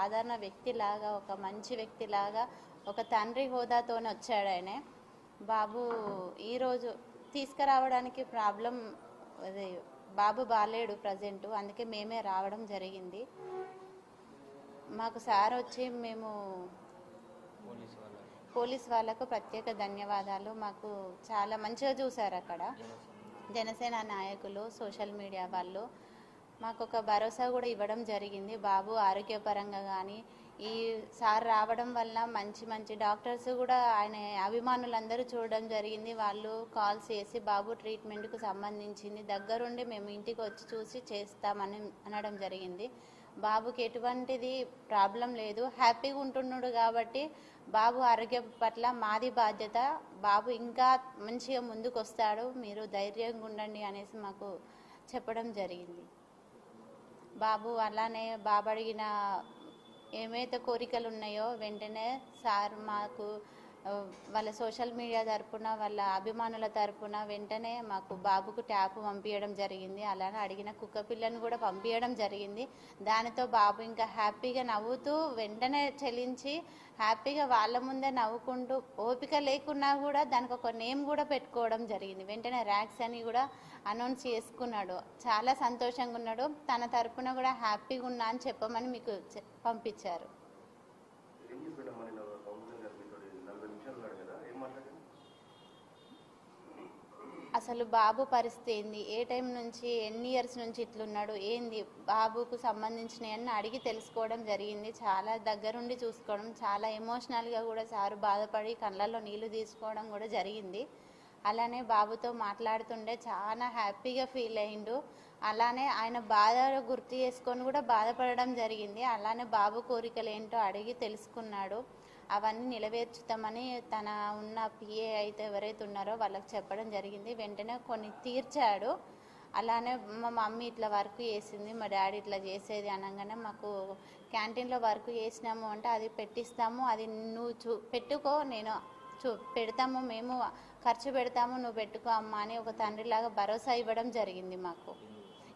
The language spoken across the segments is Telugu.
సాధారణ వ్యక్తిలాగా, ఒక మంచి వ్యక్తిలాగా, ఒక తండ్రి హోదాతోనే వచ్చాడు ఆయన. బాబు ఈరోజు తీసుకురావడానికి ప్రాబ్లం అది, బాబు బాలేడు ప్రజెంటు, అందుకే మేమే రావడం జరిగింది. మాకు సార్ వచ్చి మేము పోలీస్ వాళ్ళకు ప్రత్యేక ధన్యవాదాలు. మాకు చాలా మంచిగా చూశారు అక్కడ జనసేన నాయకులు, సోషల్ మీడియా వాళ్ళు. మాకు ఒక భరోసా కూడా ఇవ్వడం జరిగింది. బాబు ఆరోగ్యపరంగా కానీ ఈ సార్ రావడం వల్ల మంచి మంచి డాక్టర్స్ కూడా ఆయన అభిమానులందరూ చూడడం జరిగింది. వాళ్ళు కాల్స్ చేసి బాబు ట్రీట్మెంట్కు సంబంధించింది దగ్గరుండి మేము ఇంటికి వచ్చి చూసి చేస్తామని అనడం జరిగింది. బాబుకి ఎటువంటిది ప్రాబ్లం లేదు, హ్యాపీగా ఉంటున్నాడు. కాబట్టి బాబు ఆరోగ్యం పట్ల మాది బాధ్యత. బాబు ఇంకా మంచిగా ముందుకు వస్తాడు, మీరు ధైర్యంగా ఉండండి అనేసి మాకు చెప్పడం జరిగింది. బాబు అలానే బాబు అడిగిన ఏమైతే కోరికలు ఉన్నాయో వెంటనే సార్ మాకు వాళ్ళ సోషల్ మీడియా తరపున, వాళ్ళ అభిమానుల తరపున వెంటనే మాకు బాబుకు ట్యాప్ పంపించడం జరిగింది. అలానే అడిగిన కుక్క పిల్లను కూడా పంపించడం జరిగింది. దానితో బాబు ఇంకా హ్యాపీగా నవ్వుతూ వెంటనే చెల్లించి హ్యాపీగా వాళ్ళ ముందే నవ్వుకుంటూ, ఓపిక లేకున్నా కూడా దానికి ఒక నేమ్ కూడా పెట్టుకోవడం జరిగింది. వెంటనే ర్యాక్స్ అని కూడా అనౌన్స్ చేసుకున్నాడు. చాలా సంతోషంగా ఉన్నాడు. తన తరపున కూడా హ్యాపీగా ఉన్నా అని చెప్పమని మీకు పంపించారు. అసలు బాబు పరిస్థితి ఏంది, ఏ టైం నుంచి ఎన్ని ఇయర్స్ నుంచి ఇట్లున్నాడు, ఏంది బాబుకు సంబంధించినవన్నీ అడిగి తెలుసుకోవడం జరిగింది. చాలా దగ్గరుండి చూసుకోవడం, చాలా ఎమోషనల్గా కూడా సారు బాధపడి కళ్ళల్లో నీళ్లు తీసుకోవడం కూడా జరిగింది. అలానే బాబుతో మాట్లాడుతుండే చాలా హ్యాపీగా ఫీల్ అయిండు. అలానే ఆయన బాధ గుర్తు చేసుకొని కూడా బాధపడడం జరిగింది. అలానే బాబు కోరికలు ఏంటో అడిగి తెలుసుకున్నాడు. అవన్నీ నెరవేర్చుతామని తన ఉన్న పిఏ అయితే ఎవరైతే ఉన్నారో వాళ్ళకి చెప్పడం జరిగింది. వెంటనే కొన్ని తీర్చాడు. అలానే మా మమ్మీ ఇట్లా వర్క్ చేసింది, మా డాడీ ఇట్లా చేసేది అనగానే మాకు క్యాంటీన్లో వర్క్ చేసినాము అంటే అది పెట్టిస్తాము, అది నువ్వు పెట్టుకో, నేను పెడతాము, మేము ఖర్చు పెడతాము, నువ్వు పెట్టుకో అమ్మా అని ఒక తండ్రిలాగా భరోసా ఇవ్వడం జరిగింది. మాకు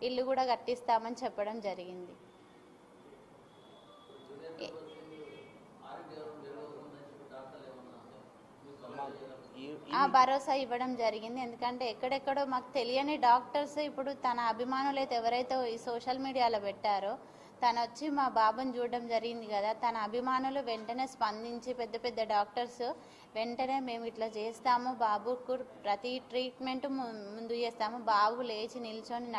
ఇల్లు కూడా కట్టిస్తామని చెప్పడం జరిగింది. భరోసా ఇవ్వడం జరిగింది. ఎందుకంటే ఎక్కడెక్కడో మాకు తెలియని డాక్టర్స్ ఇప్పుడు తన అభిమానులు అయితే ఎవరైతే ఈ సోషల్ మీడియాలో పెట్టారో తను వచ్చి మా బాబుని చూడడం జరిగింది కదా, తన అభిమానులు వెంటనే స్పందించి పెద్ద పెద్ద డాక్టర్స్ వెంటనే మేము ఇట్లా చేస్తాము, బాబుకు ప్రతి ట్రీట్మెంట్ ముందు చేస్తాము, బాబు లేచి నిల్చొని